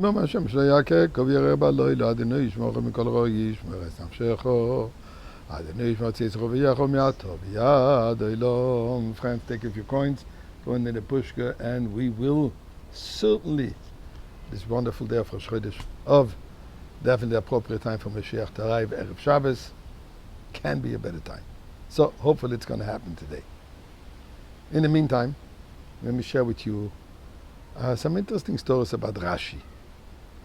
No Hashem Shlayake, Kovir Baloi, Ladino Ishmor Mikol Yishmor Nafshecho, Adino Ishmor Tzitro V'Yacho Miato, V'Yad Oilom. Friends, take a few coins, go in the pushka, and we will certainly, this wonderful day of Rosh Chodesh, of definitely the appropriate time for Mashiach to arrive, Erev Shabbos, can be a better time. So hopefully it's going to happen today. In the meantime, let me share with you some interesting stories about Rashi.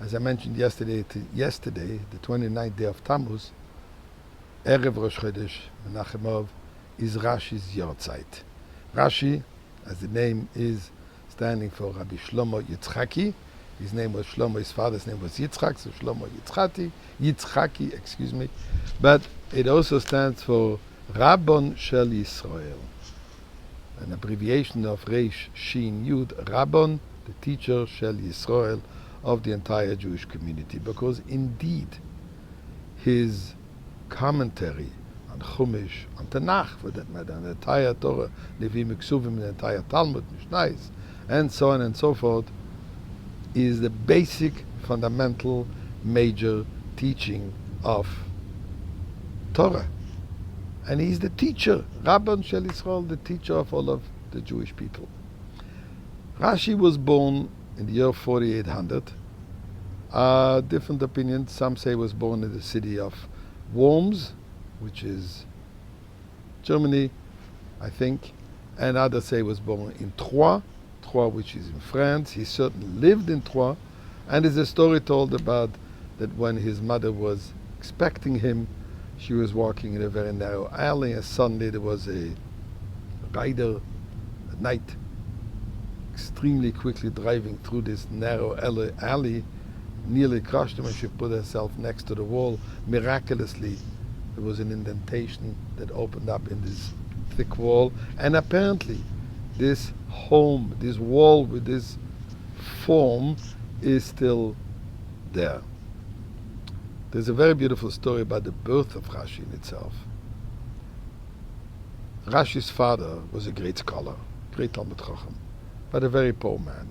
As I mentioned yesterday, the 29th day of Tammuz, Erev Rosh Chodesh, Menachemov, is Rashi's Yortzeit. Rashi, as the name is, standing for Rabbi Shlomo Yitzchaki. His name was Shlomo, his father's name was Yitzchak, so Shlomo Yitzchaki, excuse me. But it also stands for Rabbon Shel Yisrael, an abbreviation of Reish Shin Yud, Rabbon, the teacher Shel Yisrael, of the entire Jewish community, because indeed his commentary on Chumash, on Tanakh for that matter, on the entire Torah, Nevi'im Ksuvim, the entire Talmud, Mishnais, and so on and so forth, is the basic, fundamental, major teaching of Torah. And he's the teacher, Rabbon Shel Yisrael, the teacher of all of the Jewish people. Rashi was born in the year 4800. Different opinions. Some say he was born in the city of Worms, which is Germany, I think. And others say he was born in Troyes, which is in France. He certainly lived in Troyes. And there's a story told about that when his mother was expecting him, she was walking in a very narrow alley, and suddenly there was a rider at night extremely quickly driving through this narrow alley, nearly crushed him, and she put herself next to the wall. Miraculously, there was an indentation that opened up in this thick wall, and apparently this home, this wall with this form, is still there. There's a very beautiful story about the birth of Rashi in itself. Rashi's father was a great scholar, great Talmud Chacham, but a very poor man,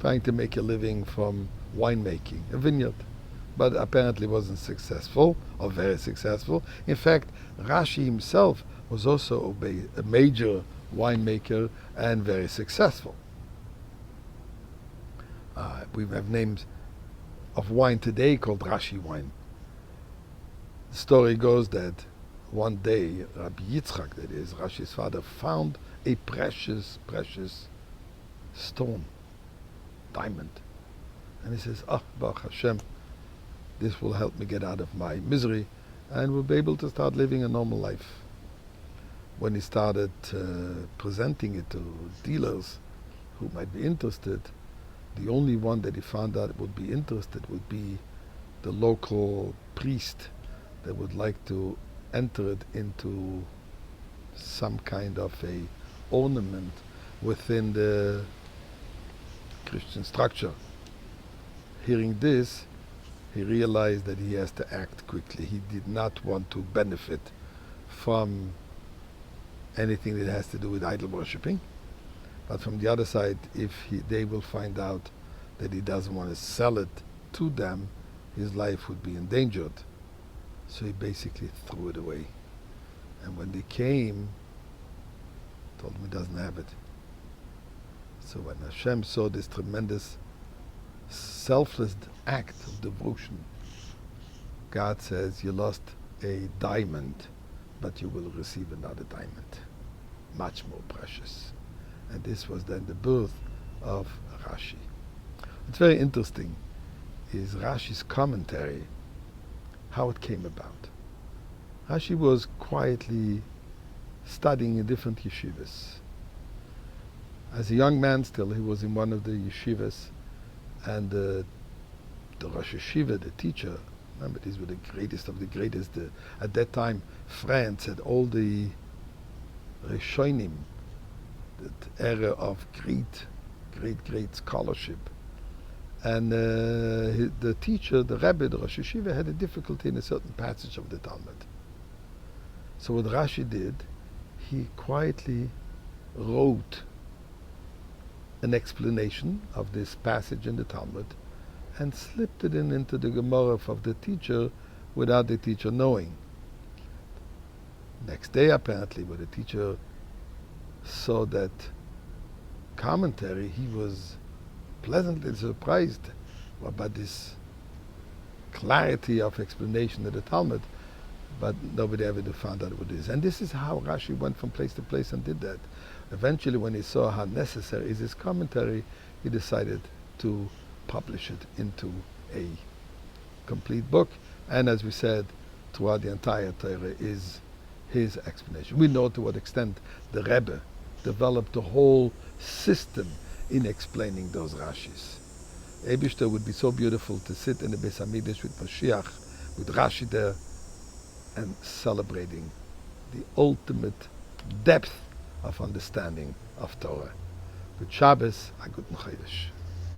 trying to make a living from winemaking, a vineyard, but apparently wasn't successful, or very successful. In fact, Rashi himself was also a major winemaker and very successful. We have names of wine today called Rashi wine. The story goes that one day Rabbi Yitzchak, that is Rashi's father, found a precious stone, diamond. And he says, Baruch Hashem, this will help me get out of my misery and we'll be able to start living a normal life. When he started presenting it to dealers who might be interested, the only one that he found out would be interested would be the local priest that would like to enter it into some kind of a ornament within the Christian structure. Hearing this, he realized that he has to act quickly. He did not want to benefit from anything that has to do with idol worshipping. But from the other side, if they will find out that he doesn't want to sell it to them, his life would be endangered. So he basically threw it away. And when they came, told him he doesn't have it. So when Hashem saw this tremendous, selfless act of devotion, God says, you lost a diamond, but you will receive another diamond, much more precious. And this was then the birth of Rashi. What's very interesting is Rashi's commentary, how it came about. Rashi was quietly studying in different yeshivas. As a young man still, he was in one of the yeshivas, and the Rosh Yeshiva, the teacher, remember these were the greatest of the greatest. At that time, France had all the Rishonim, that era of great scholarship. And the teacher, the Rebbe, the Rosh Yeshiva, had a difficulty in a certain passage of the Talmud. So what Rashi did, he quietly wrote an explanation of this passage in the Talmud and slipped it into the Gemara of the teacher without the teacher knowing. Next day, apparently, when the teacher saw that commentary, he was pleasantly surprised about this clarity of explanation of the Talmud, but nobody ever found out what it is. And this is how Rashi went from place to place and did that. Eventually, when he saw how necessary is his commentary, he decided to publish it into a complete book. And as we said, throughout the entire Torah is his explanation. We know to what extent the Rebbe developed a whole system in explaining those Rashis. Eibishter would be so beautiful to sit in the Beis Hamikdash with Mashiach, with Rashi there, and celebrating the ultimate depth of understanding of Torah. Good Shabbos, a good Chodesh.